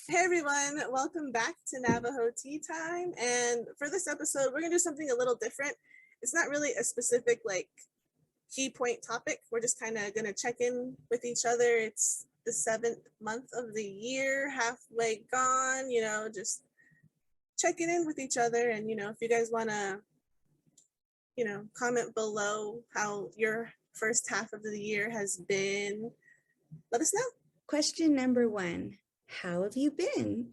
Hey everyone, welcome back to Navajo Tea Time. And for this episode, we're gonna do something a little different. It's not really a specific key point topic. We're just kind of gonna check in with each other. It's the 7th month of the year, halfway gone, just checking in with each other. And, if you guys wanna, comment below how your first half of the year has been, let us know. Question number 1. How have you been?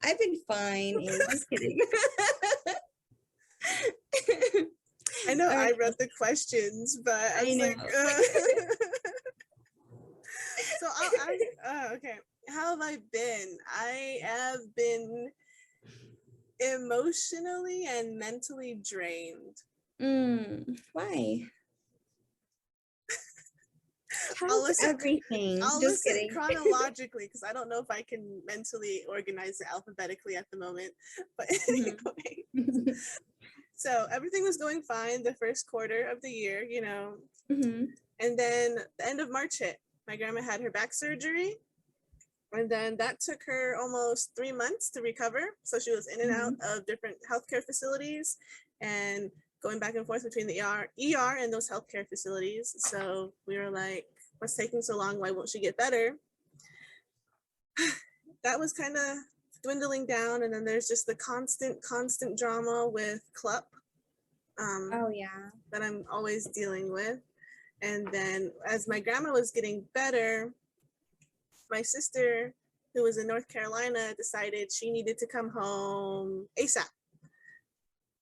I've been fine. Just kidding. I know I read the questions, but I was like, so okay. How have I been? I have been emotionally and mentally drained. Why? I'll listen, everything. I'll listen chronologically because I don't know if I can mentally organize it alphabetically at the moment. But anyway, so everything was going fine the first quarter of the year, and then the end of March hit. My grandma had her back surgery, and then that took her almost 3 months to recover. So she was in and out of different healthcare facilities and going back and forth between the ER and those healthcare facilities. So we were like, what's taking so long? Why won't she get better? That was kind of dwindling down. And then there's just the constant drama with CLUP. That I'm always dealing with. And then as my grandma was getting better, my sister, who was in North Carolina, decided she needed to come home ASAP.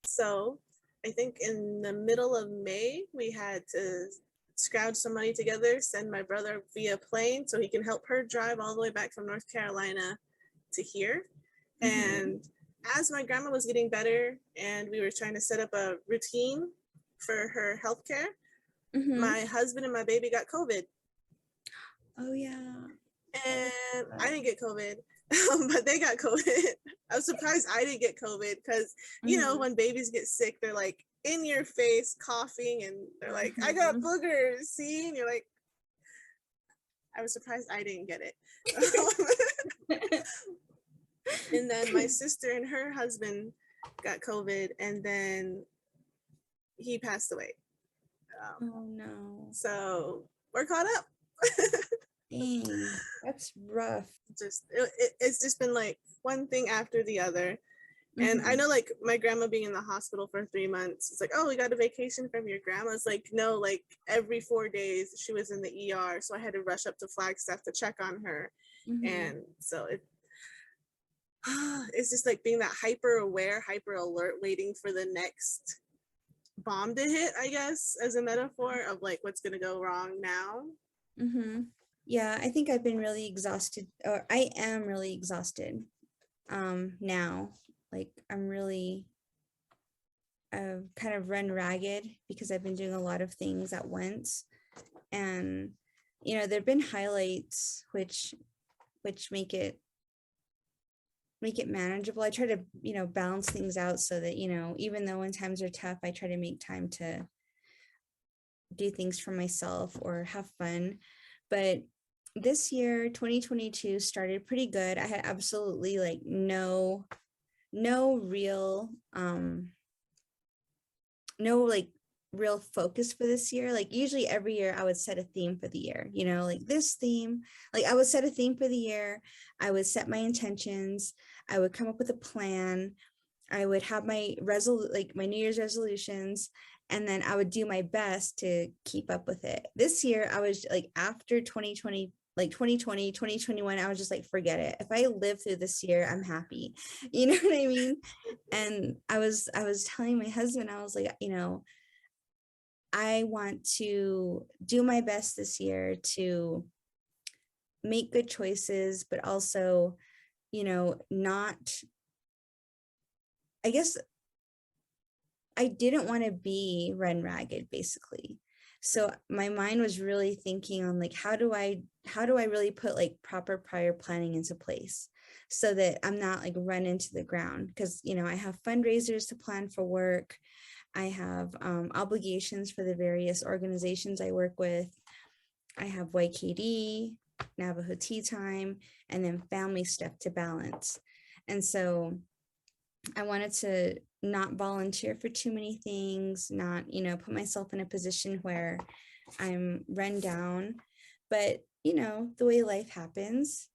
So I think in the middle of May, we had to scrounge some money together, send my brother via plane so he can help her drive all the way back from North Carolina to here. And as my grandma was getting better and we were trying to set up a routine for her healthcare, my husband and my baby got COVID. Oh, yeah. And I didn't get COVID, but they got COVID. I was surprised I didn't get COVID because, when babies get sick, they're like in your face coughing and they're like, I got boogers, see? And you're like, I was surprised I didn't get it. And then my sister and her husband got COVID, and then he passed away. Oh, no. So we're caught up. Dang, that's rough. It's just been like one thing after the other. And I know my grandma being in the hospital for 3 months, it's like, oh, we got a vacation from your grandma. It's like, no, every 4 days she was in the ER. So I had to rush up to Flagstaff to check on her. And so it's just like being that hyper aware, hyper alert, waiting for the next bomb to hit, I guess, as a metaphor of what's going to go wrong now. Yeah, I think I've been really exhausted, or I am really exhausted now. I've kind of run ragged because I've been doing a lot of things at once. And, there've been highlights which make it manageable. I try to, balance things out so that, even though when times are tough, I try to make time to do things for myself or have fun. But this year, 2022, started pretty good. I had absolutely no real real focus for this year. Usually every year I would set a theme for the year, this theme, I would set a theme for the year. I would set my intentions. I would come up with a plan. I would have my my New Year's resolutions, and then I would do my best to keep up with it. This year, I was after 2020, 2021, I was just forget it. If I live through this year, I'm happy. You know what I mean? And I was telling my husband, I was like, I want to do my best this year to make good choices, but also, not, I guess I didn't want to be run ragged, basically. So my mind was really thinking on how do I really put proper prior planning into place so that I'm not run into the ground, because I have fundraisers to plan for work. I have obligations for the various organizations I work with. I have YKD. Navajo Tea Time, and then family stuff to balance. And so I wanted to not volunteer for too many things, not, put myself in a position where I'm run down. But, the way life happens,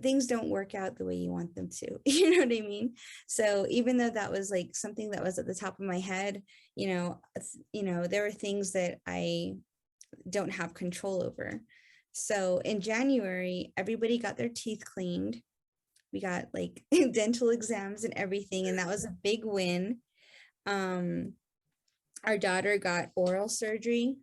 things don't work out the way you want them to. You know what I mean? So even though that was like something that was at the top of my head, there were things that I don't have control over. So in January, everybody got their teeth cleaned. We got like dental exams and everything, and that was a big win. Our daughter got oral surgery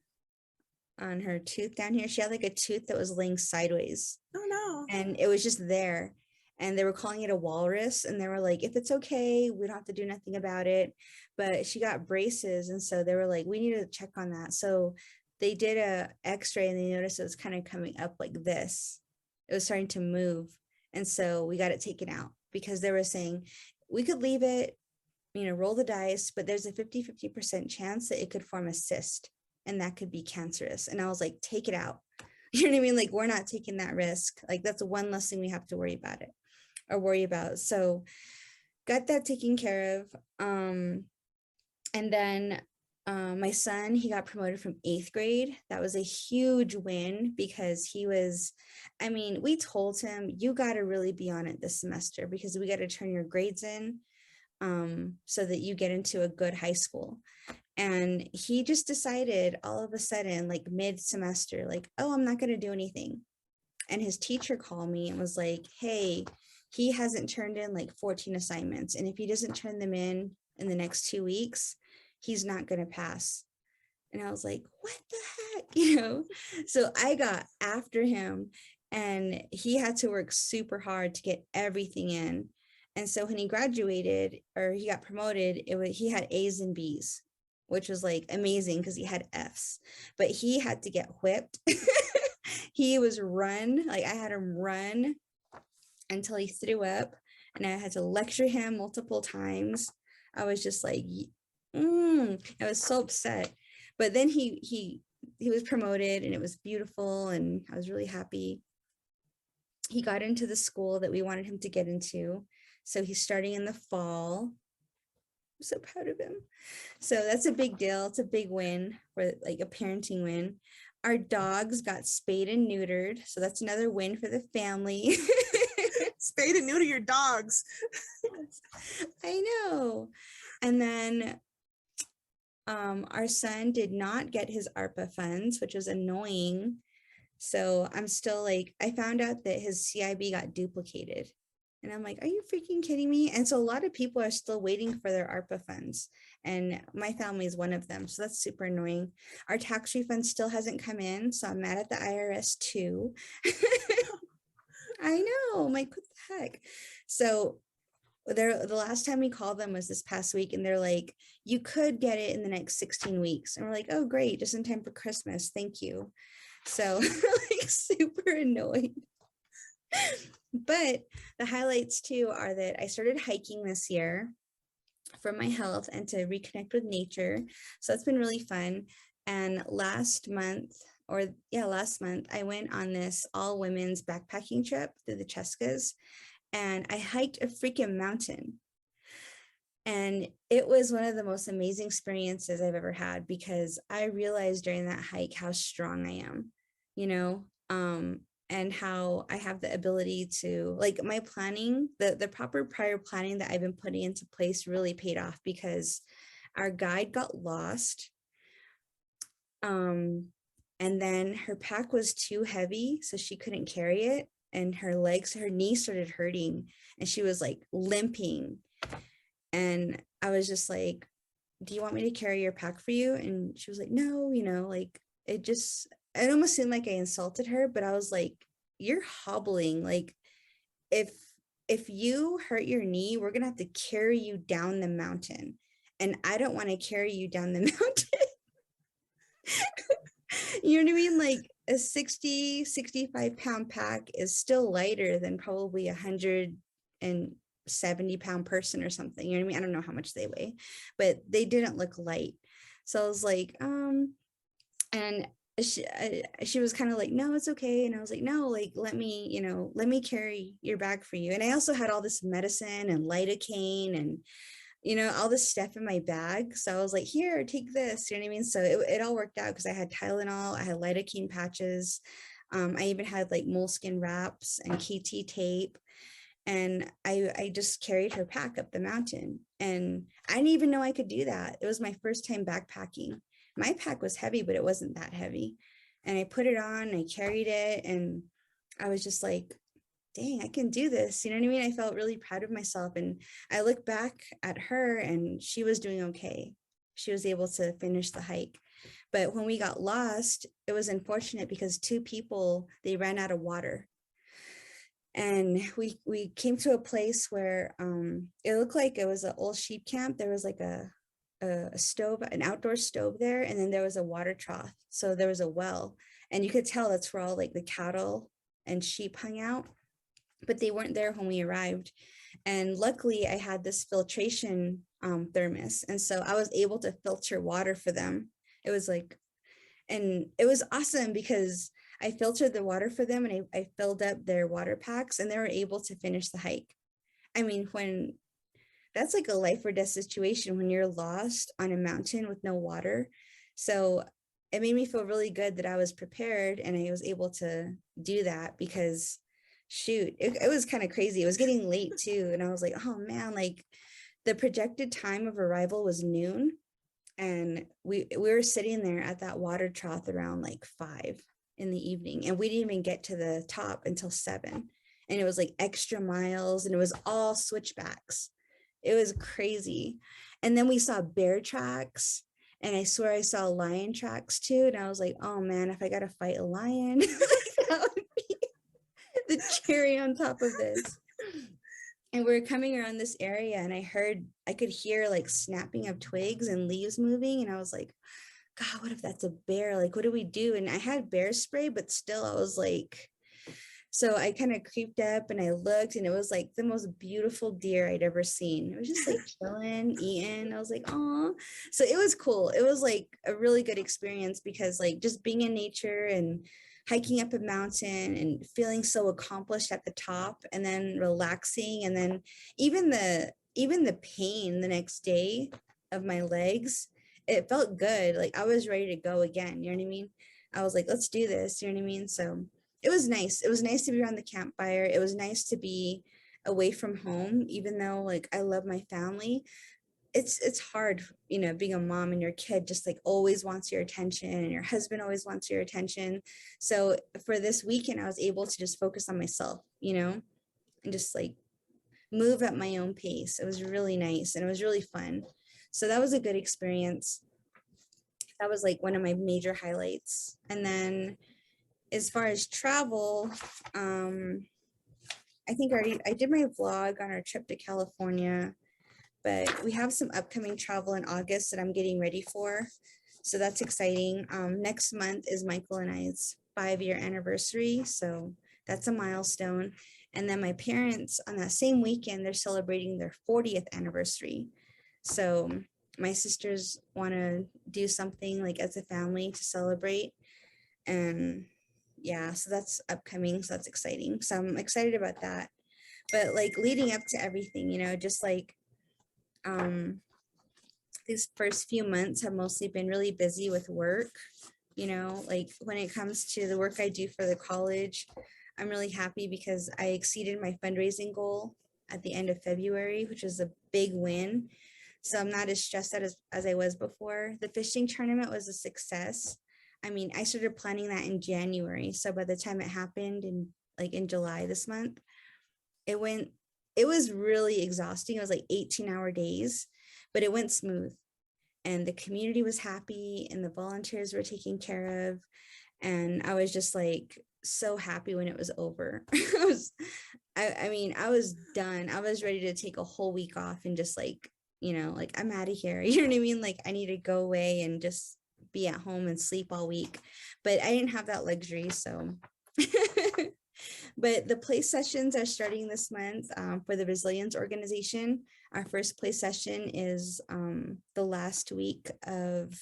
on her tooth down here. She had like a tooth that was laying sideways. Oh no. And it was just there. And they were calling it a walrus. And they were like, if it's okay, we don't have to do nothing about it. But she got braces. And so they were like, we need to check on that. So they did a x-ray and they noticed it was kind of coming up like this. It was starting to move. And so we got it taken out because they were saying we could leave it, roll the dice, but there's a 50% chance that it could form a cyst and that could be cancerous. And I was like, take it out. You know what I mean? Like, we're not taking that risk. Like, that's one less thing we have to worry about. So got that taken care of. And then my son, he got promoted from 8th grade. That was a huge win because we told him, you got to really be on it this semester because we got to turn your grades in so that you get into a good high school. And he just decided all of a sudden, like mid-semester, like, oh, I'm not going to do anything. And his teacher called me and was like, hey, he hasn't turned in like 14 assignments. And if he doesn't turn them in the next 2 weeks, he's not going to pass. And I was like, what the heck? So I got after him and he had to work super hard to get everything in. And so when he graduated or he got promoted, he had A's and B's, which was like amazing because he had F's, but he had to get whipped. He was I had him run until he threw up and I had to lecture him multiple times. I was just like, I was so upset. But then he was promoted and it was beautiful and I was really happy. He got into the school that we wanted him to get into. So he's starting in the fall. I'm so proud of him. So that's a big deal. It's a big win for like a parenting win. Our dogs got spayed and neutered. So that's another win for the family. Spayed and neuter your dogs. I know. And then our son did not get his ARPA funds, which was annoying. So I'm still like, I found out that his CIB got duplicated. And I'm like, are you freaking kidding me? And so a lot of people are still waiting for their ARPA funds. And my family is one of them. So that's super annoying. Our tax refund still hasn't come in. So I'm mad at the IRS too. I know. I'm like, what the heck? So the last time we called them was this past week. And they're like, you could get it in the next 16 weeks. And we're like, oh, great. Just in time for Christmas. Thank you. So like super annoyed. But the highlights too are that I started hiking this year for my health and to reconnect with nature. So that's been really fun. And last month, I went on this all women's backpacking trip through the Cheskas and I hiked a freaking mountain. And it was one of the most amazing experiences I've ever had because I realized during that hike how strong I am, and how I have the ability to, like, my planning, the proper prior planning that I've been putting into place really paid off because our guide got lost. And then her pack was too heavy, so she couldn't carry it. And her knees started hurting and she was like limping. And I was just like, do you want me to carry your pack for you? And she was like, no, like it almost seemed like I insulted her, but I was like, you're hobbling. Like if you hurt your knee, we're going to have to carry you down the mountain. And I don't want to carry you down the mountain. You know what I mean? Like a 65 pound pack is still lighter than probably 170 pound person or something. You know what I mean? I don't know how much they weigh, but they didn't look light. So I was like, and she was kind of like, no, it's okay. And I was like, no, like, let me carry your bag for you. And I also had all this medicine and lidocaine and, all this stuff in my bag. So I was like, here, take this. You know what I mean? So it all worked out because I had Tylenol, I had lidocaine patches. I even had like moleskin wraps and KT tape. And I just carried her pack up the mountain. And I didn't even know I could do that. It was my first time backpacking. My pack was heavy, but it wasn't that heavy. And I put it on, I carried it, and I was just like, dang, I can do this. You know what I mean? I felt really proud of myself. And I look back at her and she was doing okay. She was able to finish the hike. But when we got lost, it was unfortunate because two people, they ran out of water. And we came to a place where it looked like it was an old sheep camp. There was like a stove, an outdoor stove there, and then there was a water trough. So there was a well, and you could tell that's where all like the cattle and sheep hung out, but they weren't there when we arrived. And luckily I had this filtration thermos, and so I was able to filter water for them. It was like, and it was awesome because I filtered the water for them, and I filled up their water packs, and they were able to finish the hike. I mean, when that's like a life or death situation when you're lost on a mountain with no water. So it made me feel really good that I was prepared and I was able to do that because shoot, it was kind of crazy. It was getting late too. And I was like, oh man, like the projected time of arrival was noon. And we were sitting there at that water trough around like 5 in the evening. And we didn't even get to the top until 7. And it was like extra miles and it was all switchbacks. It was crazy. And then we saw bear tracks, and I swear I saw lion tracks too. And I was like, oh man, if I got to fight a lion, that would be the cherry on top of this. And we were coming around this area, and I could hear like snapping of twigs and leaves moving. And I was like, God, what if that's a bear? Like, what do we do? And I had bear spray, but still I was like, so I kind of creeped up and I looked, and it was like the most beautiful deer I'd ever seen. It was just like chilling, eating. I was like, oh, so it was cool. It was like a really good experience because like just being in nature and hiking up a mountain and feeling so accomplished at the top, and then relaxing, and then even the pain the next day of my legs, it felt good. Like I was ready to go again. You know what I mean? I was like, let's do this. You know what I mean? So it was nice. It was nice to be around the campfire. It was nice to be away from home, even though like I love my family. It's hard, being a mom and your kid just like always wants your attention, and your husband always wants your attention. So for this weekend, I was able to just focus on myself, and just like move at my own pace. It was really nice and it was really fun. So that was a good experience. That was like one of my major highlights. And then as far as travel, I think I did my vlog on our trip to California, but we have some upcoming travel in August that I'm getting ready for. So that's exciting. Next month is Michael and I's 5-year anniversary. So that's a milestone. And then my parents on that same weekend, they're celebrating their 40th anniversary. So my sisters want to do something like as a family to celebrate. And yeah, so that's upcoming. So that's exciting. So I'm excited about that. But like leading up to everything, just like these first few months have mostly been really busy with work. Like when it comes to the work I do for the college, I'm really happy because I exceeded my fundraising goal at the end of February, which is a big win. So I'm not as stressed out as I was before. The fishing tournament was a success. I mean, I started planning that in January. So by the time it happened in July this month, it was really exhausting. It was like 18-hour days, but it went smooth. And the community was happy and the volunteers were taken care of. And I was just like so happy when it was over. I was done. I was ready to take a whole week off and just like, like I'm out of here. You know what I mean? Like I need to go away and just be at home and sleep all week. But I didn't have that luxury. So but the play sessions are starting this month for the Resilience Organization. Our first play session is the last week of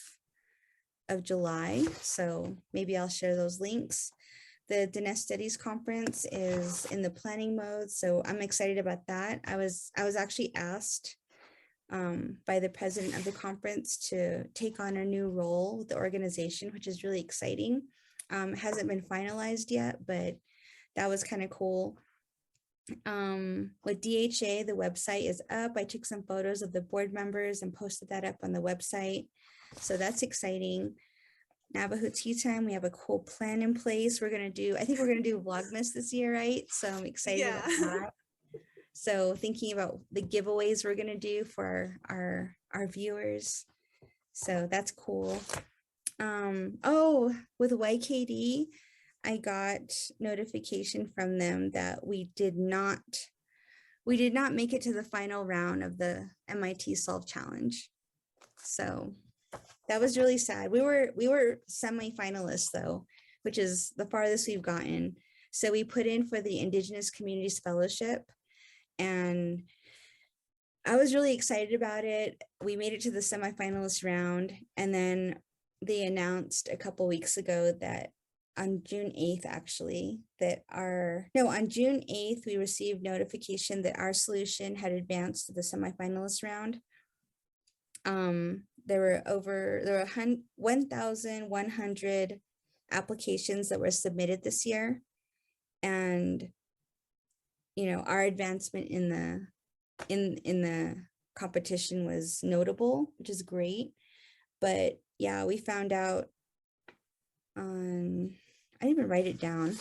of July. So maybe I'll share those links. The Diné Studies Conference is in the planning mode, so I'm excited about that. I was actually asked by the president of the conference to take on a new role with the organization, which is really exciting. It hasn't been finalized yet, but that was kind of cool. With DHA, the website is up. I took some photos of the board members and posted that up on the website. So that's exciting. Navajo Tea Time, we have a cool plan in place. I think we're gonna do Vlogmas this year, right? So I'm excited about that. So thinking about the giveaways we're gonna do for our viewers. So that's cool. Oh, with YKD, I got notification from them that we did not make it to the final round of the MIT Solve Challenge. So that was really sad. We were semi-finalists though, which is the farthest we've gotten. So we put in for the Indigenous Communities Fellowship, and I was really excited about it. We made it to the semi-finalist round, and then they announced a couple weeks ago that on June 8th, on June 8th, we received notification that our solution had advanced to the semifinalist round. There were 1,100 applications that were submitted this year. And, our advancement in the competition was notable, which is great. But yeah, we found out I didn't even write it down,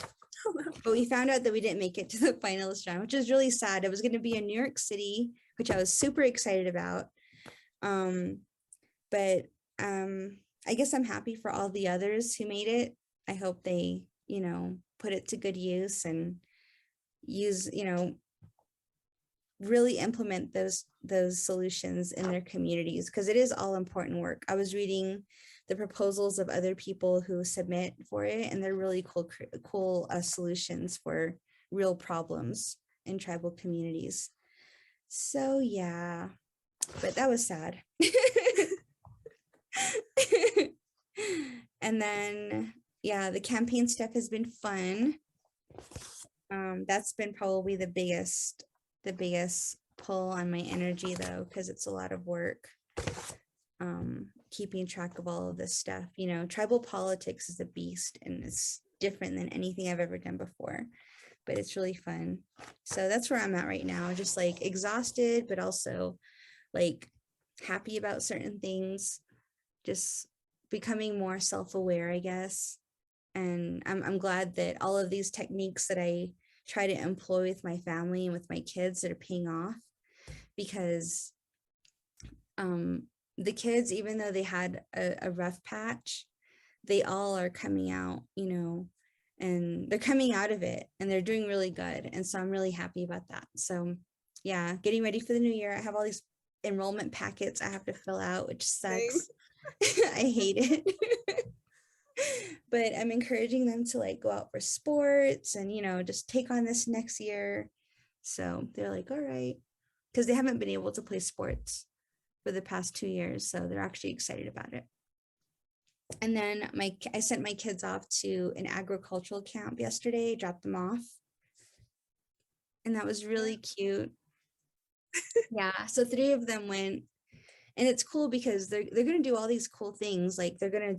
but we found out that we didn't make it to the finalist round, which is really sad. It was going to be in New York City, which I was super excited about. But I guess I'm happy for all the others who made it. I hope they, put it to good use and use, really implement those solutions in their communities, because it is all important work. I was reading the proposals of other people who submit for it, and they're really cool solutions for real problems in tribal communities. So yeah, but that was sad. And then yeah, the campaign stuff has been fun. That's been probably the biggest pull on my energy though, because it's a lot of work. Keeping track of all of this stuff. Tribal politics is a beast, and it's different than anything I've ever done before, but it's really fun. So that's where I'm at right now, just like exhausted, but also like happy about certain things, just becoming more self-aware, I guess. And I'm glad that all of these techniques that I try to employ with my family and with my kids that are paying off, because the kids, even though they had a rough patch, they all are coming out, and they're coming out of it, and they're doing really good. And so I'm really happy about that. So yeah, getting ready for the new year. I have all these enrollment packets I have to fill out, which sucks. I hate it. But I'm encouraging them to like go out for sports and, just take on this next year. So they're like, all right, because they haven't been able to play sports for the past 2 years. So they're actually excited about it. And then I sent my kids off to an agricultural camp yesterday, dropped them off. And that was really cute. Yeah. So 3 of them went, and it's cool because they're going to do all these cool things. Like they're going to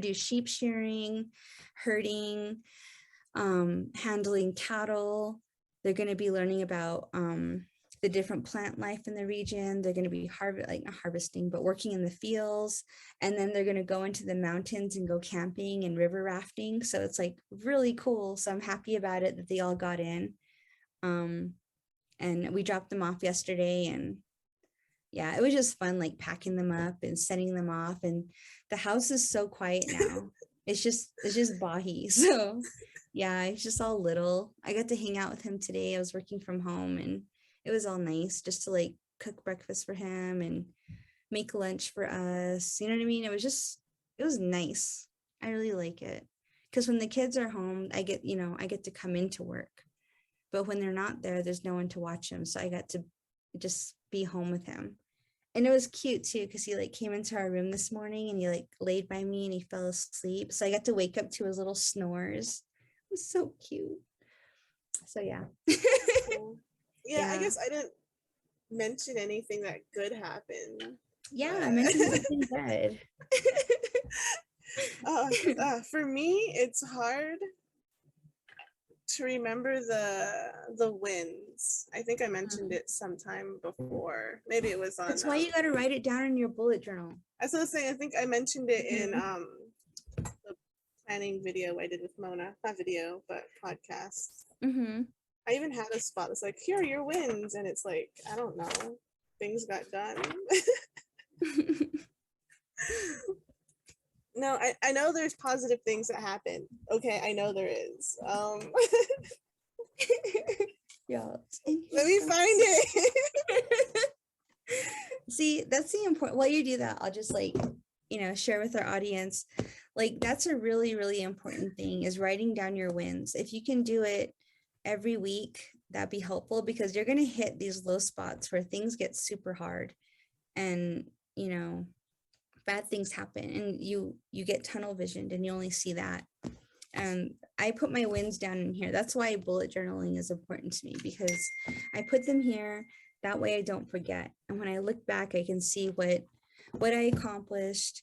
do sheep shearing, herding, handling cattle. They're going to be learning about the different plant life in the region. They're going to be not harvesting, but working in the fields. And then they're going to go into the mountains and go camping and river rafting. So it's like really cool. So I'm happy about it that they all got in. And we dropped them off yesterday, and yeah, it was just fun, like packing them up and sending them off. And the house is so quiet now. It's just Bahi. So yeah, it's just all little. I got to hang out with him today. I was working from home, and it was all nice just to like cook breakfast for him and make lunch for us. You know what I mean? It was nice. I really like it. Because when the kids are home, I get to come into work. But when they're not there, there's no one to watch him. So I got to just be home with him. And it was cute too, because he like came into our room this morning and he like laid by me and he fell asleep. So I got to wake up to his little snores. It was so cute. So yeah. Cool. Yeah, I guess I didn't mention anything that good happened. Yeah, I mentioned something good. For me, it's hard to remember the wins. I think I mentioned it sometime before. Maybe it was on. That's why you got to write it down in your bullet journal. As I was saying, I think I mentioned it in the planning video I did with Mona. Not video, but podcast. I even had a spot that's like, here are your wins, and it's like, I don't know, things got done. No, I know there's positive things that happen. Okay, I know there is. Yeah. Let me find it. See, that's the important. While you do that, I'll just like, share with our audience. Like, that's a really, really important thing, is writing down your wins. If you can do it every week, that'd be helpful, because you're going to hit these low spots where things get super hard and, bad things happen, and you get tunnel visioned and you only see that. I put my wins down in here. That's why bullet journaling is important to me, because I put them here. That way I don't forget. And when I look back, I can see what I accomplished,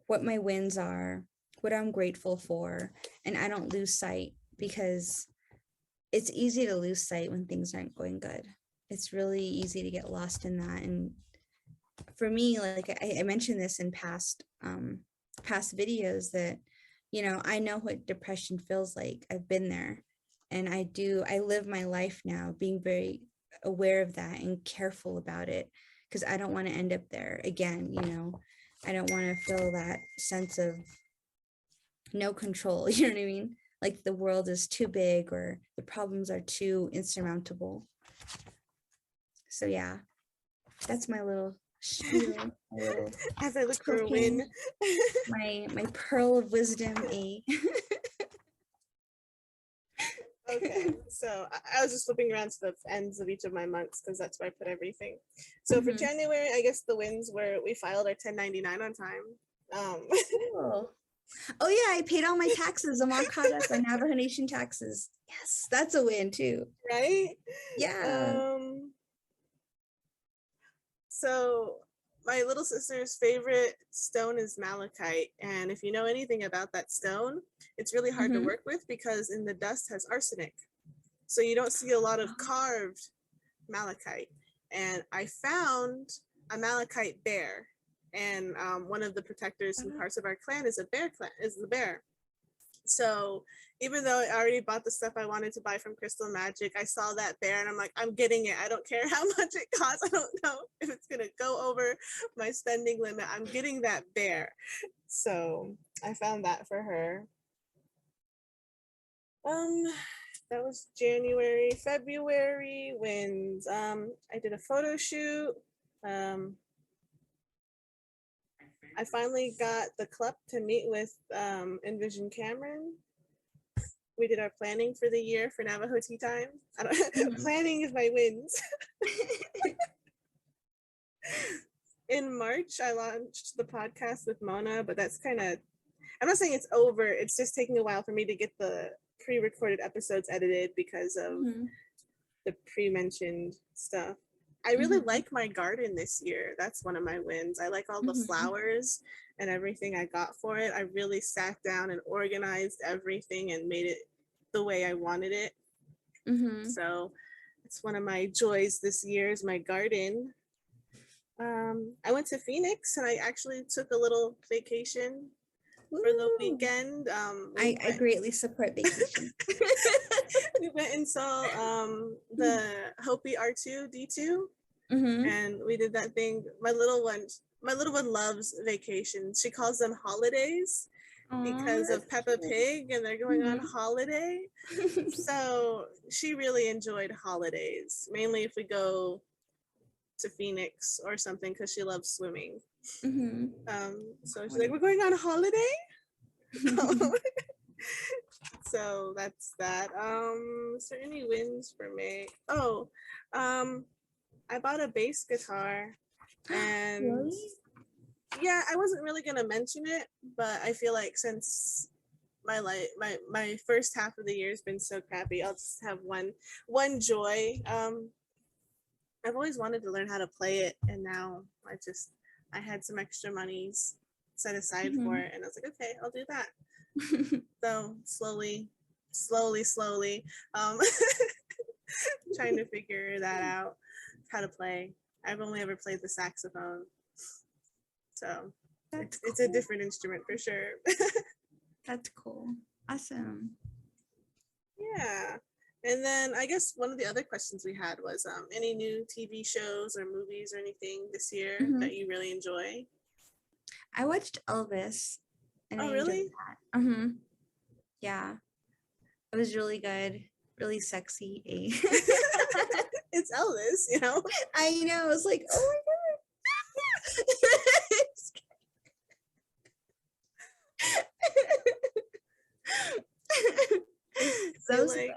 what my wins are, what I'm grateful for, and I don't lose sight, because it's easy to lose sight when things aren't going good. It's really easy to get lost in that. And for me, like I mentioned this in past videos, that I know what depression feels like. I've been there, and I live my life now being very aware of that and careful about it, because I don't want to end up there again. I don't want to feel that sense of no control. You know what I mean? Like the world is too big, or the problems are too insurmountable. So yeah, that's my little spiel. As I look for a win. my pearl of wisdom, Okay, so I was just flipping around to the ends of each of my months, because that's where I put everything. So for January, I guess the wins were we filed our 1099 on time. Cool. Oh yeah, I paid all my taxes. I'm all caught up on Navajo Nation taxes. Yes, that's a win too. Right? Yeah. So my little sister's favorite stone is malachite, and if you know anything about that stone, it's really hard to work with, because in the dust has arsenic. So you don't see a lot of carved malachite. And I found a malachite bear, and one of the protectors and parts of our clan is the bear. So even though I already bought the stuff I wanted to buy from Crystal Magic, I saw that bear and I'm like, I'm getting it. I don't care how much it costs. I don't know if it's gonna go over my spending limit. I'm getting that bear. So I found that for her. That was January. February wins. I did a photo shoot. I finally got the club to meet with Envision Cameron. We did our planning for the year for Navajo Tea Time. Planning is my wins. In March, I launched the podcast with Mona, but that's kind of, I'm not saying it's over. It's just taking a while for me to get the pre-recorded episodes edited because of the pre-mentioned stuff. I really like my garden this year. That's one of my wins. I like all the flowers and everything I got for it. I really sat down and organized everything and made it the way I wanted it. So it's one of my joys this year is my garden. I went to Phoenix and I actually took a little vacation for the weekend. I greatly support vacation. We went and saw the Hopi R2D2, and we did that thing. My little one loves vacation. She calls them holidays because of Peppa Pig, and they're going on holiday. So she really enjoyed holidays, mainly if we go to Phoenix or something, because she loves swimming. So she's like, we're going on holiday. So that's that. Is there any wins for me? I bought a bass guitar And Really? yeah, I wasn't really gonna mention it, but I feel like since my first half of the year has been so crappy, I'll just have one joy. I've always wanted to learn how to play it, and now I had some extra monies set aside for it, and I was like, okay, I'll do that. So slowly, trying to figure that out, how to play. I've only ever played the saxophone, so it's a different instrument for sure. That's cool. Awesome. Yeah. And then I guess one of the other questions we had was any new TV shows or movies or anything this year that you really enjoy? I watched Elvis and I really? enjoyed that. Yeah. It was really good, really sexy. It's Elvis, you know? I know. I was like, oh my I feel like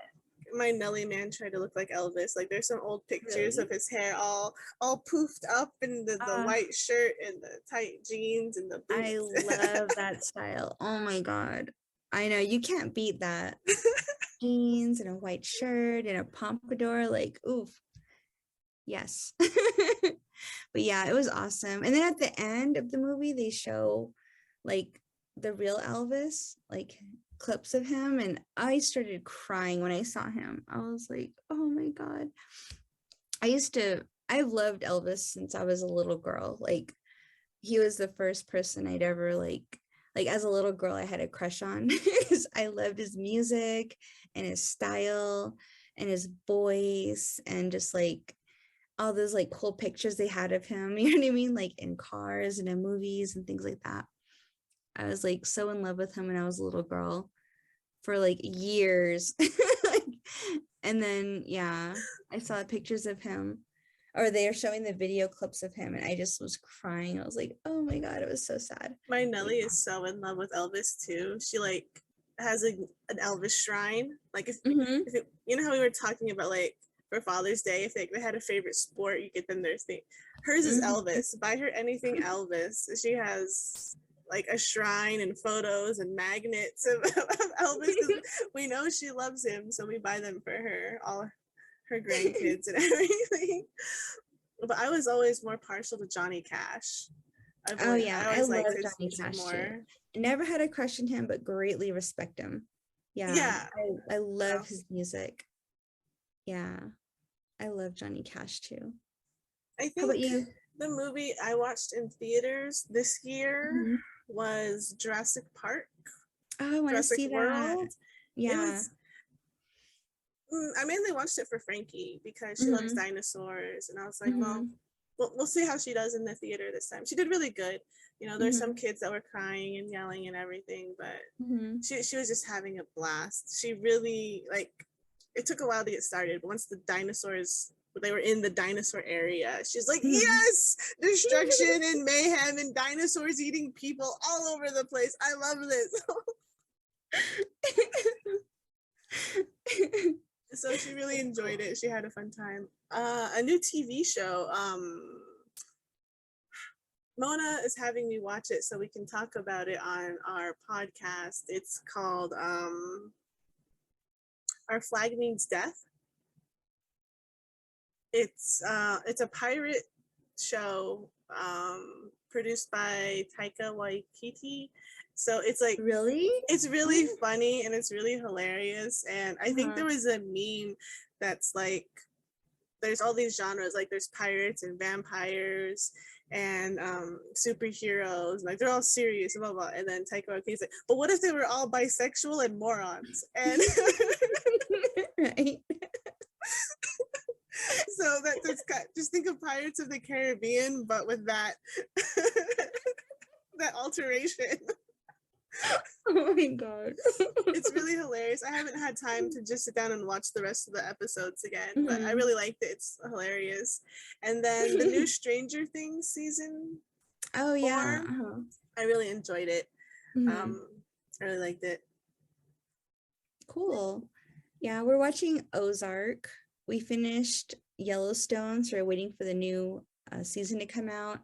my Nelly man tried to look like Elvis. Like there's some old pictures of his hair all poofed up in the white shirt and the tight jeans and the boots. I love that style. Oh my God. I know, you can't beat that. Jeans and a white shirt and a pompadour, like, oof. Yes. But yeah, it was awesome. And then at the end of the movie, they show like the real Elvis, like clips of him. And I started crying when I saw him. I was like, oh my God. I've loved Elvis since I was a little girl. Like he was the first person I'd ever like as a little girl, I had a crush on because I loved his music and his style and his voice and just like all those like cool pictures they had of him, you know what I mean? Like in cars and in movies and things like that. I was like so in love with him when I was a little girl for like years. And then, yeah, I saw pictures of him or they are showing the video clips of him and I just was crying. I was like, oh my God, it was so sad. My Nelly is so in love with Elvis too. She like has an Elvis shrine. Like if you know how we were talking about like for Father's Day, if they had a favorite sport, you get them their thing. Hers is Elvis. Buy her anything Elvis. She has like a shrine and photos and magnets of Elvis. We know she loves him, so we buy them for her, all her grandkids and everything. But I was always more partial to Johnny Cash. I love Johnny Cash too. Never had a crush on him, but greatly respect him. Yeah. I love his music. Yeah, I love Johnny Cash too. I think the movie I watched in theaters this year was Jurassic Park. Oh, I want to see that. Yeah. I mainly watched it for Frankie because she loves dinosaurs, and I was like, well, we'll see how she does in the theater this time. She did really good. You know, there's some kids that were crying and yelling and everything, but she was just having a blast. She really like. It took a while to get started, but once the dinosaurs, they were in the dinosaur area, she's like, yes, destruction and mayhem and dinosaurs eating people all over the place. I love this. So she really enjoyed it. She had a fun time. A new TV show. Mona is having me watch it so we can talk about it on our podcast. It's called Our Flag Means Death. It's a pirate show produced by Taika Waititi. So it's like it's really funny and it's really hilarious. And I think there was a meme that's like there's all these genres, like there's pirates and vampires and superheroes, like they're all serious, blah blah. And then Taika Waititi's like, but what if they were all bisexual and morons? And right. So just think of Pirates of the Caribbean, but with that that alteration. Oh my God. It's really hilarious. I haven't had time to just sit down and watch the rest of the episodes again, but I really liked it. It's hilarious. And then the new Stranger Things season. Oh yeah. I really enjoyed it. I really liked it. Cool. Yeah, we're watching Ozark. We finished Yellowstone, so we're waiting for the new season to come out.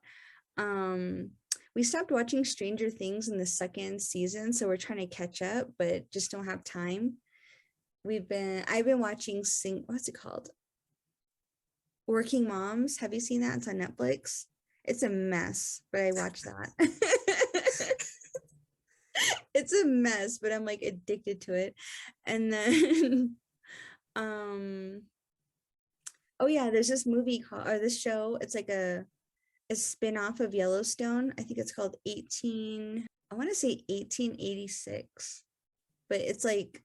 We stopped watching Stranger Things in the second season, so we're trying to catch up, but just don't have time. I've been watching what's it called? Working Moms. Have you seen that? It's on Netflix. It's a mess, but I watch that. It's a mess, but I'm like addicted to it. And then oh yeah, there's this movie called, or this show, it's like a spin-off of Yellowstone. I think it's called I want to say 1886, but it's like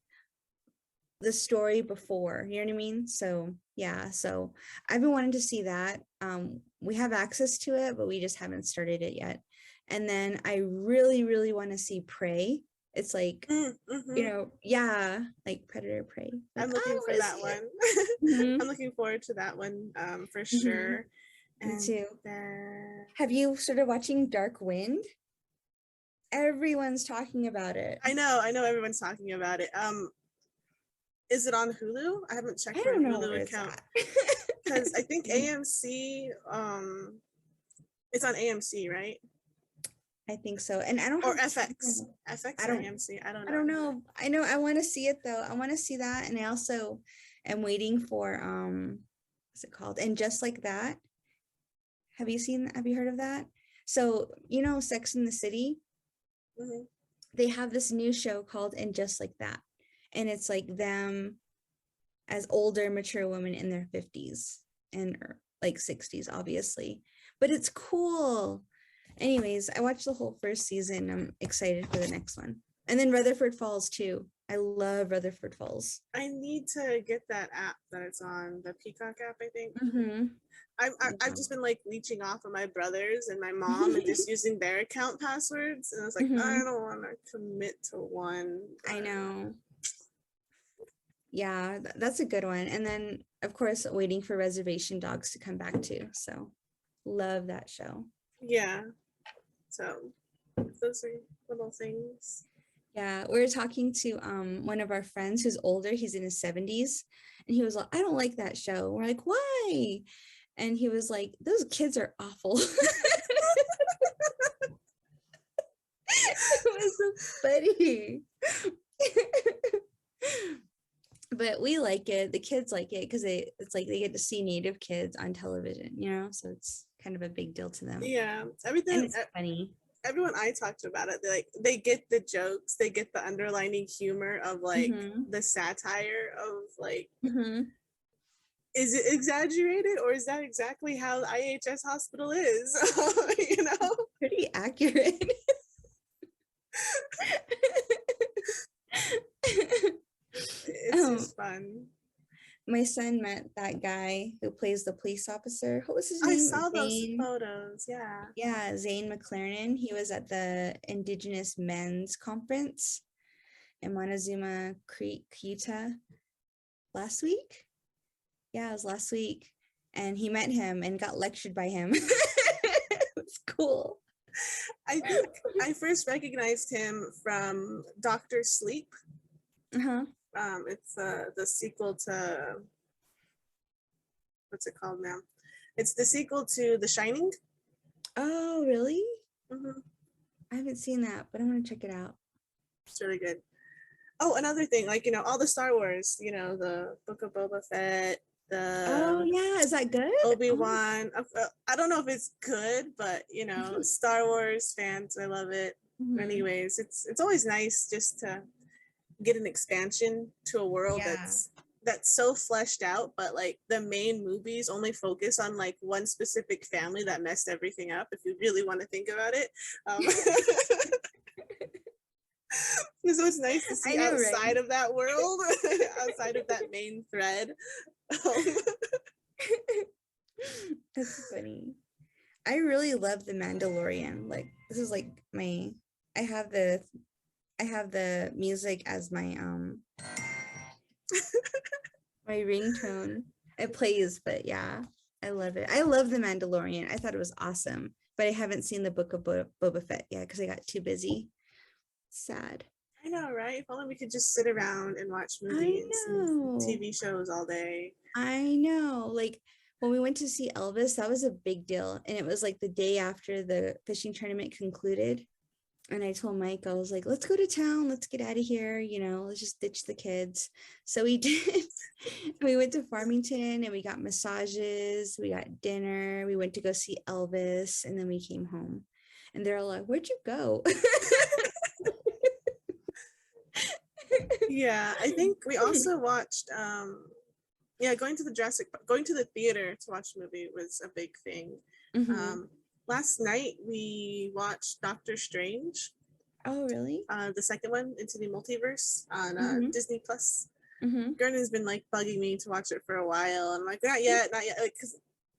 the story before, you know what I mean? So yeah, so I've been wanting to see that. We have access to it, but we just haven't started it yet. And then I really, really want to see Prey. It's like, you know, yeah, like Predator Prey. Like, I'm looking for that one. Mm-hmm. I'm looking forward to that one for Mm-hmm. sure. Me And too. then... Have you started watching Dark Wind? Everyone's talking about it. I know everyone's talking about it. Is it on Hulu? I haven't checked my Hulu account. Because I think AMC, it's on AMC, right? I think so. And I don't or have FX. FX or AMC. I don't know. I don't know. I know I want to see it though. I want to see that. And I also am waiting for what's it called? And Just Like That. Have you heard of that? So, you know, Sex in the City? Mm-hmm. They have this new show called And Just Like That. And it's like them as older, mature women in their 50s and like 60s, obviously. But it's cool. Anyways, I watched the whole first season. I'm excited for the next one. And then Rutherford Falls too. I love Rutherford Falls. I need to get that app that it's on, the Peacock app, I think. Mm-hmm. I've just been like leeching off of my brothers and my mom and just using their account passwords. And I was like, Mm-hmm. I don't want to commit to one. I know. Yeah, that's a good one. And then, of course, waiting for Reservation Dogs to come back too. So love that show. Yeah. So those are little things. Yeah, we were talking to one of our friends who's older. He's in his 70s. And he was like, I don't like that show. We're like, why? And he was like, those kids are awful. It was so funny. But we like it. The kids like it because it's like they get to see Native kids on television, you know? So it's kind of a big deal to them. Yeah, everything. And it's funny. Everyone I talked about it, they get the jokes, they get the underlining humor of like the satire of like, is it exaggerated or is that exactly how the IHS hospital is? You know, pretty accurate. It's just fun. My son met that guy who plays the police officer. What was his name? I saw those photos. Yeah. Yeah, Zane McLaren. He was at the Indigenous Men's Conference in Montezuma Creek, Utah last week. Yeah, it was last week. And he met him and got lectured by him. It's cool. I think I first recognized him from Dr. Sleep. Uh-huh. It's the sequel to, what's it called now? It's the sequel to The Shining. Oh, really? Mm-hmm. I haven't seen that, but I'm gonna check it out. It's really good. Oh, another thing, like, you know, all the Star Wars, you know, the Book of Boba Fett, oh yeah, is that good? Obi-Wan. I don't know if it's good, but you know, Star Wars fans, I love it. Mm-hmm. Anyways, it's always nice just to get an expansion to a world that's so fleshed out, but like the main movies only focus on like one specific family that messed everything up, if you really want to think about it. So it's nice to see outside of that world, outside of that main thread. That's funny. I really love The Mandalorian. Like this is like my I have the music as my my ringtone. It plays, but yeah, I love it. I love The Mandalorian. I thought it was awesome, but I haven't seen the Book of Boba Fett yet because I got too busy. Sad. I know, right? If only we could just sit around and watch movies and TV shows all day. I know. Like when we went to see Elvis, that was a big deal. And it was like the day after the fishing tournament concluded. And I told Mike, I was like, let's go to town. Let's get out of here. You know, let's just ditch the kids. So we did. We went to Farmington and we got massages. We got dinner. We went to go see Elvis. And then we came home. And they're all like, where'd you go? Yeah, I think we also watched going to the theater to watch a movie was a big thing. Mm-hmm. Last night we watched Doctor Strange. Oh, really? The second one, Into the Multiverse, on Disney Plus. Mm-hmm. Gordon's been like bugging me to watch it for a while, and I'm like, not yet, like,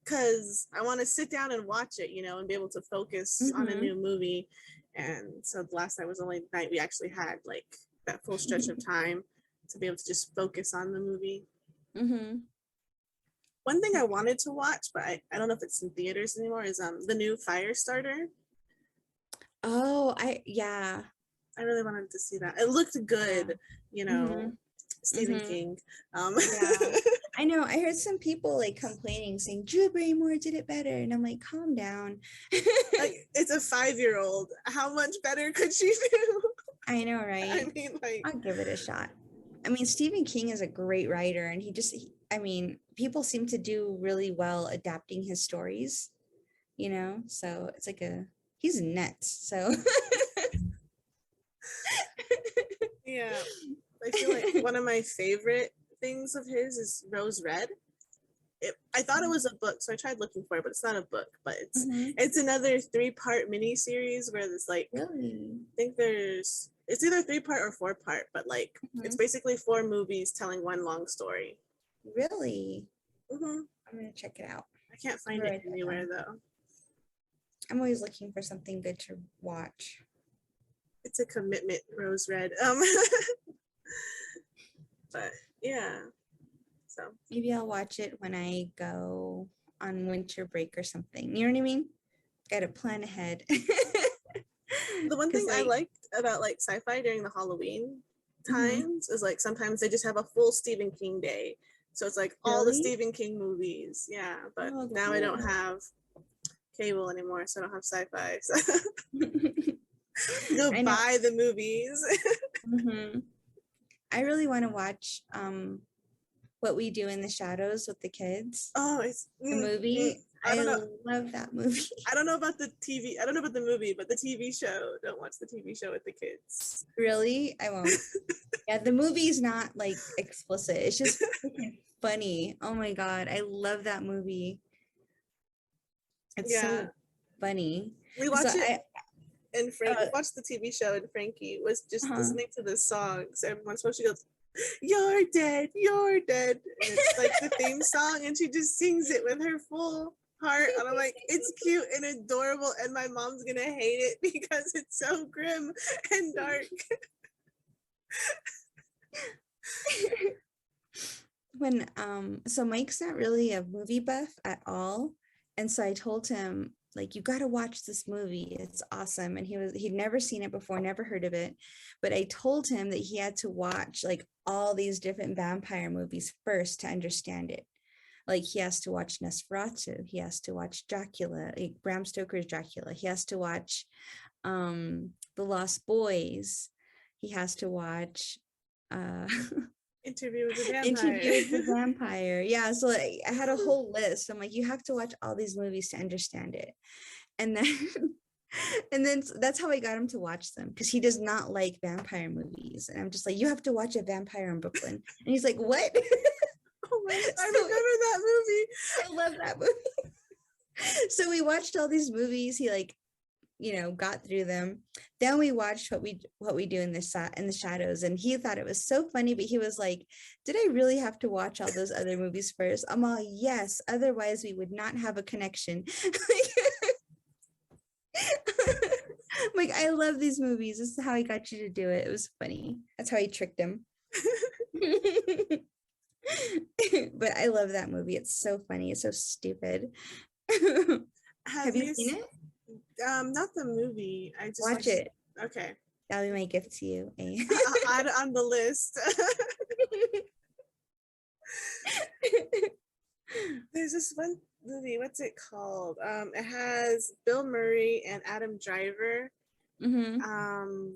because I want to sit down and watch it, you know, and be able to focus on a new movie. And so the last night was the only night we actually had like that full stretch of time to be able to just focus on the movie. Mm-hmm. One thing I wanted to watch, but I don't know if it's in theaters anymore, is the new Firestarter. Oh, I really wanted to see that. It looked good, you know. Stephen King. Yeah. I know. I heard some people like complaining, saying Drew Barrymore did it better, and I'm like, calm down. Like, it's a 5-year-old. How much better could she do? I know, right? I mean, like, I'll give it a shot. I mean, Stephen King is a great writer, and people seem to do really well adapting his stories, you know? So it's like he's nuts. So yeah. I feel like one of my favorite things of his is Rose Red. I thought it was a book, so I tried looking for it, but it's not a book. But it's another 3-part miniseries where there's like, really? I think it's either 3-part or 4-part, but like it's basically 4 movies telling one long story. Really? I'm gonna check it out. I can't find it anywhere though. I'm always looking for something good to watch. It's a commitment, Rose Red. But yeah, so maybe I'll watch it when I go on winter break or something. You know what I mean? Gotta plan ahead. The one thing I liked about like sci-fi during the Halloween times is like sometimes they just have a full Stephen King day. So it's like all the Stephen King movies. Yeah, but now I don't have cable anymore, so I don't have sci-fi. So go buy the movies. I really want to watch What We Do in the Shadows with the kids. Oh, it's the movie. I love that movie. I don't know about the TV. I don't know about the movie, but the TV show. Don't watch the TV show with the kids. Really? I won't. Yeah, the movie's not like explicit. It's just funny. Oh my God. I love that movie. It's so funny. We watched it. And Frank watched the TV show, and Frankie was just listening to the songs. Everyone's supposed to go, "You're dead, you're dead." And it's like the theme song, and she just sings it with her full heart. And I'm like, it's cute and adorable, and my mom's gonna hate it because it's so grim and dark. So Mike's not really a movie buff at all, and so I told him, like, you got to watch this movie, it's awesome. And he'd never seen it before, never heard of it, but I told him that he had to watch like all these different vampire movies first to understand it. Like, he has to watch Nosferatu, he has to watch Dracula, like Bram Stoker's Dracula, he has to watch The Lost Boys, he has to watch Interview with the Vampire. Yeah, so like, I had a whole list. I'm like, you have to watch all these movies to understand it. And then that's how I got him to watch them, because he does not like vampire movies. And I'm just like, you have to watch A Vampire in Brooklyn. And he's like, what? Oh my God, I remember that movie. I love that movie. So we watched all these movies. He like, got through them. Then we watched What We Do in the Shadows, and he thought it was so funny, but he was like, did I really have to watch all those other movies first? I'm all, yes, otherwise we would not have a connection. Like, I love these movies. This is how I got you to do it. It was funny. That's how I tricked him. But I love that movie. It's so funny. It's so stupid. Have you seen it? Not the movie. I just watch it. Okay. That'll be my gift to you. Add it on the list. there's this one movie, what's it called? It has Bill Murray and Adam Driver. Mm-hmm.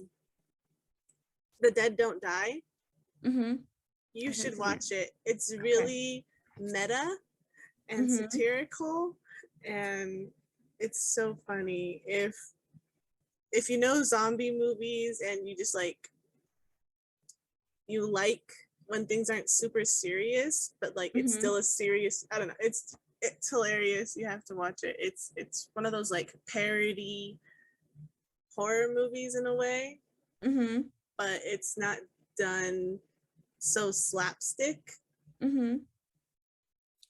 The Dead Don't Die. Mm-hmm. You should watch it. It's really meta and satirical, and it's so funny. If you know zombie movies and you just like when things aren't super serious, but like it's still a serious, I don't know, it's hilarious. You have to watch it. It's one of those like parody horror movies in a way, but it's not done so slapstick.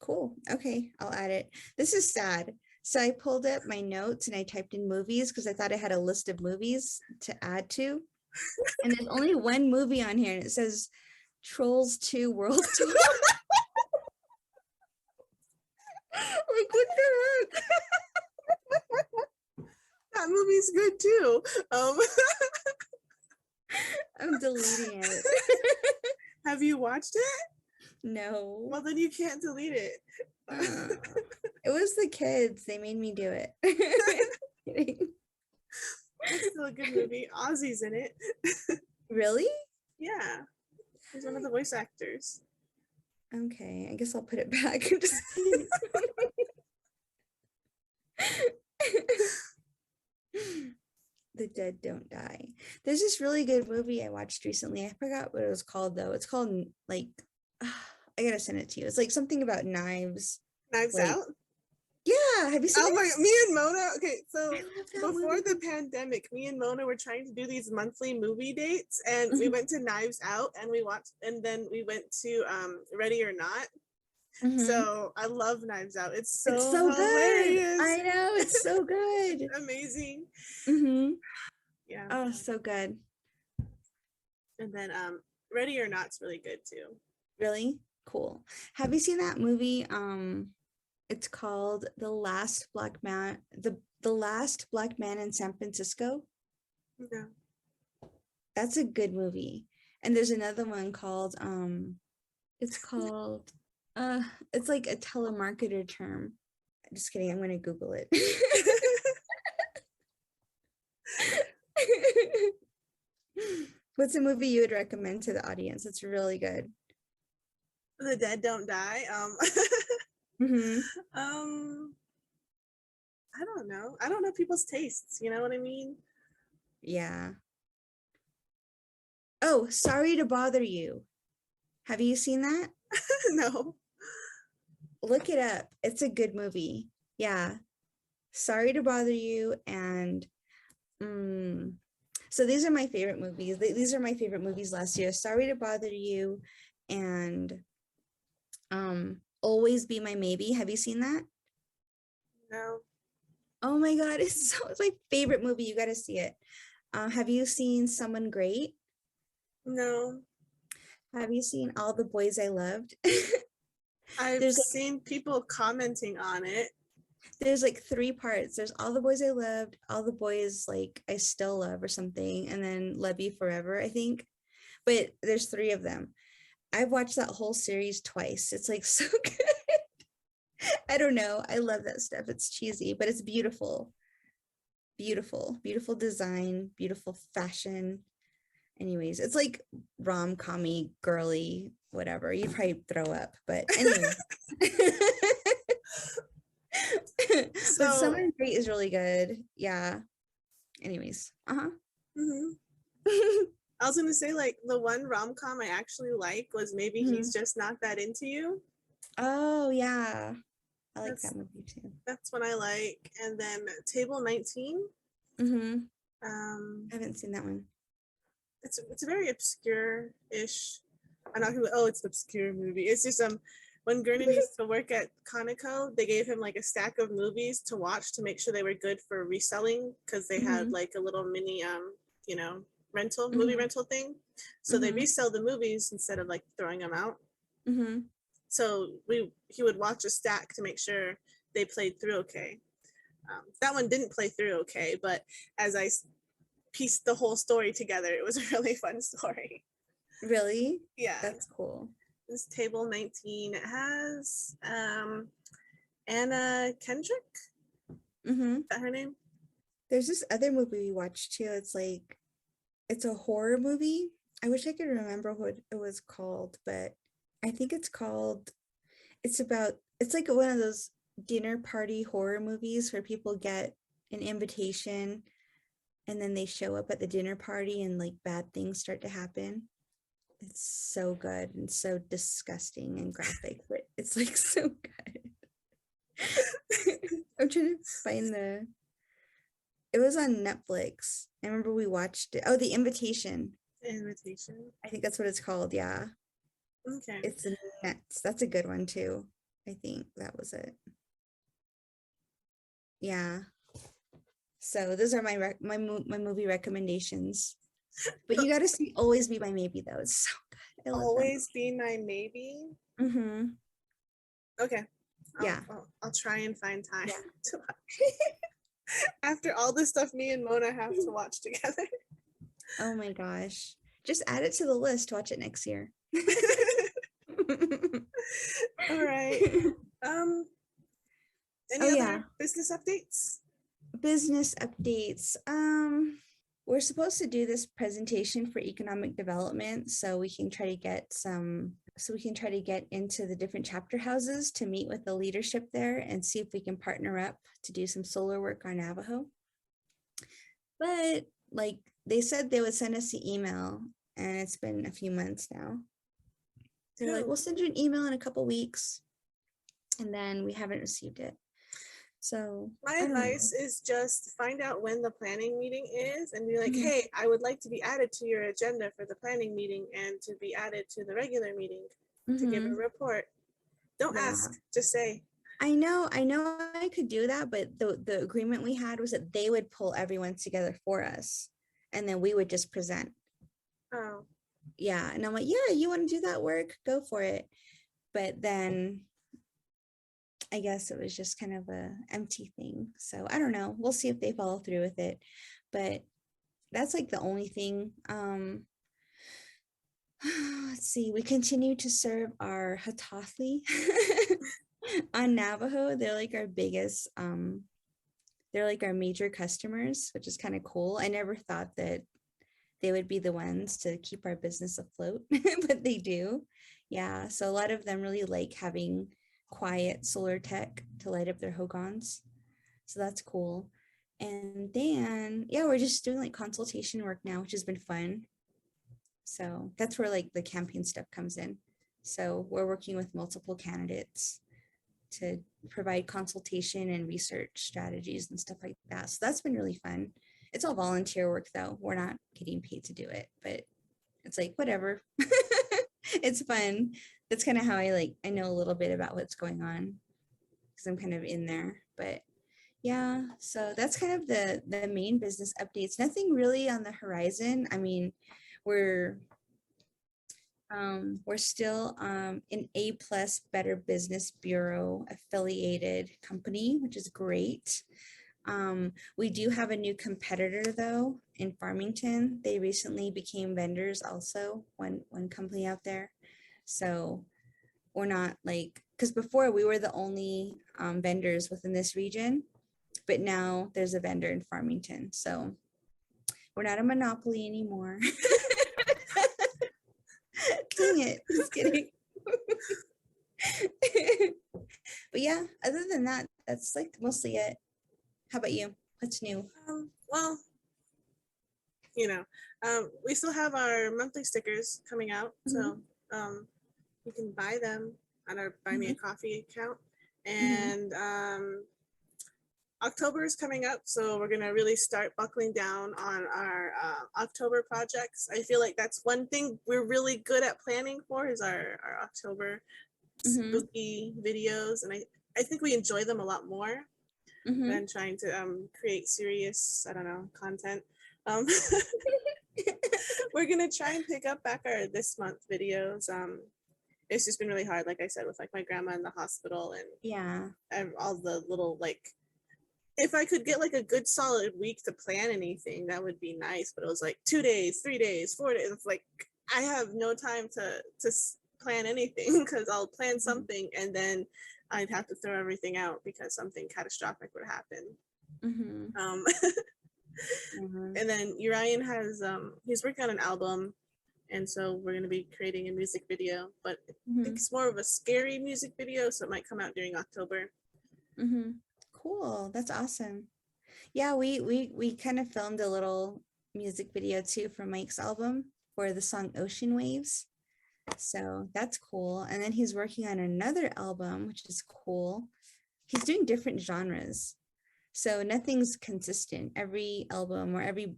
Cool. Okay, I'll add it. This is sad. So I pulled up my notes and I typed in movies because I thought I had a list of movies to add to. And there's only one movie on here and it says Trolls 2 World Tour. Like, what the heck? That movie's good too. I'm deleting it. Have you watched it? No. Well, then you can't delete it. It was the kids. They made me do it. It's still a good movie. Ozzy's in it. Really? Yeah. He's one of the voice actors. Okay, I guess I'll put it back. The Dead Don't Die. There's this really good movie I watched recently. I forgot what it was called though. It's called like I gotta send it to you. It's like something about knives. Knives Out? Yeah, have you seen it? My, me and Mona, okay, so before movie. the pandemic, me and Mona were trying to do these monthly movie dates, and we went to Knives Out and we watched, and then we went to Ready or Not. So I love Knives Out. It's so hilarious. Good. I know, it's so good. Amazing. Yeah. Oh, so good. And then Ready or Not's really good too. Really? Cool. Have you seen that movie? It's called The Last Black Man, the Last Black Man in San Francisco. No. That's a good movie. And there's another one called it's called it's like a telemarketer term. Just kidding, I'm gonna Google it. What's a movie you would recommend to the audience? It's really good. The Dead Don't Die. I don't know. I don't know people's tastes. You know what I mean? Yeah. Oh, Sorry to Bother You. Have you seen that? No. Look it up. It's a good movie. Yeah. Sorry to Bother You. And so these are my favorite movies. These are my favorite movies last year. Sorry to Bother You and Always Be My Maybe. Have you seen that? No. Oh my God, it's my favorite movie. You got to see it. Have you seen Someone Great? No. Have you seen All the Boys I Loved? I've seen people commenting on it. There's like 3 parts. There's All the Boys I Loved, All the Boys like I Still Love or something, and then Love You Forever, I think. But there's 3 of them. I've watched that whole series twice. It's like so good. I don't know. I love that stuff. It's cheesy, but it's beautiful. Beautiful, beautiful design, beautiful fashion. Anyways, it's like rom-commy, girly, whatever. You'd probably throw up, but anyway. So Someone Great is really good. Yeah. Anyways. I was gonna say, like, the one rom-com I actually like was Maybe He's Just Not That Into You. Oh yeah, I like that movie too. That's what I like. And then Table 19. I haven't seen that one. It's a very obscure-ish. I'm not gonna. Oh, it's an obscure movie. It's just when Gurney used to work at Conoco, they gave him like a stack of movies to watch to make sure they were good for reselling because they had like a little mini movie rental thing. So they resell the movies instead of like throwing them out. So he would watch a stack to make sure they played through okay. That one didn't play through okay, but as I pieced the whole story together, it was a really fun story. Really? Yeah. That's cool. This Table 19, it has Anna Kendrick. Mm-hmm. Is that her name? There's this other movie we watched too. It's a horror movie. I wish I could remember what it was called, but I think it's like one of those dinner party horror movies where people get an invitation and then they show up at the dinner party and like bad things start to happen. It's so good and so disgusting and graphic, but it's like so good. I'm trying to find it was on Netflix. I remember we watched it. Oh, The Invitation. Invitation. I think that's what it's called. Yeah. Okay. It's nuts. That's a good one too. I think that was it. Yeah. So those are my movie recommendations. But you got to see Always Be My Maybe though. It's so good. I love Always Be My Maybe. Mm-hmm. Okay. Yeah. I'll try and find time Yeah. to watch. After all the stuff me and Mona have to watch together. Oh my gosh. Just add it to the list to watch it next year. All right. Any other business updates? Business updates. We're supposed to do this presentation for economic development so we can try to get into the different chapter houses to meet with the leadership there and see if we can partner up to do some solar work on Navajo. But like they said they would send us the email, and it's been a few months now. They're like, we'll send you an email in a couple weeks, and then we haven't received it. So my advice is just find out when the planning meeting is and be like, hey, I would like to be added to your agenda for the planning meeting and to be added to the regular meeting to give a report. Don't ask, just say. I know I could do that, but the agreement we had was that they would pull everyone together for us and then we would just present. Oh. Yeah. And I'm like, yeah, you want to do that work? Go for it. But then I guess it was just kind of a empty thing. So I don't know. We'll see if they follow through with it. But that's like the only thing. Let's see. We continue to serve our Hatathli on Navajo. They're like our biggest, they're like our major customers, which is kind of cool. I never thought that they would be the ones to keep our business afloat, but they do. Yeah. So a lot of them really like having quiet solar tech to light up their hogans. So that's cool. And then, yeah, we're just doing like consultation work now, which has been fun. So that's where like the campaign stuff comes in. So we're working with multiple candidates to provide consultation and research strategies and stuff like that. So that's been really fun. It's all volunteer work though. We're not getting paid to do it, but it's like, whatever. It's fun. That's kind of how I know a little bit about what's going on because I'm kind of in there. But yeah, so that's kind of the main business updates. Nothing really on the horizon. I mean, we're still an A+ Better Business Bureau affiliated company, which is great. We do have a new competitor though in Farmington. They recently became vendors also, one company out there. So we're not like, because before we were the only vendors within this region, but now there's a vendor in Farmington. So we're not a monopoly anymore. Dang it, just kidding. But yeah, other than that, that's like mostly it. How about you? What's new? Well, we still have our monthly stickers coming out. So you can buy them on our Buy Me a Coffee account. And October is coming up, so we're gonna really start buckling down on our October projects. I feel like that's one thing we're really good at planning for is our October spooky videos, and I think we enjoy them a lot more than trying to create serious, I don't know, content. We're gonna try and pick up back our this month videos. It's just been really hard, like I said, with like my grandma in the hospital and all the little like. If I could get like a good solid week to plan anything, that would be nice. But it was like 2 days, 3 days, 4 days. It's like I have no time to plan anything because I'll plan Mhm. something and then I'd have to throw everything out because something catastrophic would happen. Mhm. Um, Mhm. and then Urian has he's working on an album, and so we're gonna be creating a music video, but I think Mhm. it's more of a scary music video, so it might come out during October. Mhm. Cool. That's awesome. Yeah, we kind of filmed a little music video too for Mike's album for the song Ocean Waves. So that's cool. And then he's working on another album, which is cool. He's doing different genres. So nothing's consistent. Every album or every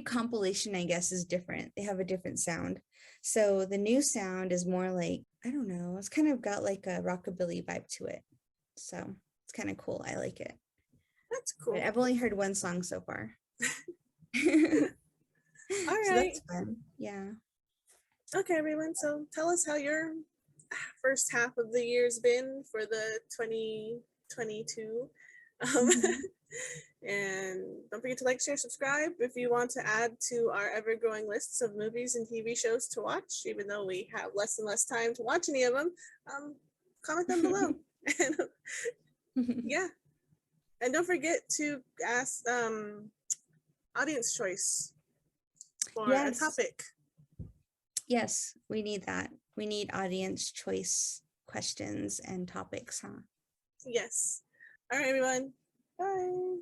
compilation, I guess, is different. They have a different sound. So the new sound is more like, I don't know, it's kind of got like a rockabilly vibe to it. So it's kind of cool. I like it. That's But cool. I've only heard one song so far. All So right. that's fun. Yeah. Okay, everyone. So tell us how your first half of the year's been for the 2022. Mhm. And don't forget to like, share, subscribe if you want to add to our ever growing lists of movies and TV shows to watch, even though we have less and less time to watch any of them. Comment them below. And yeah. And don't forget to ask audience choice for a Yes. topic. Yes, we need that. We need audience choice questions and topics, huh? Yes. All right, everyone. Bye.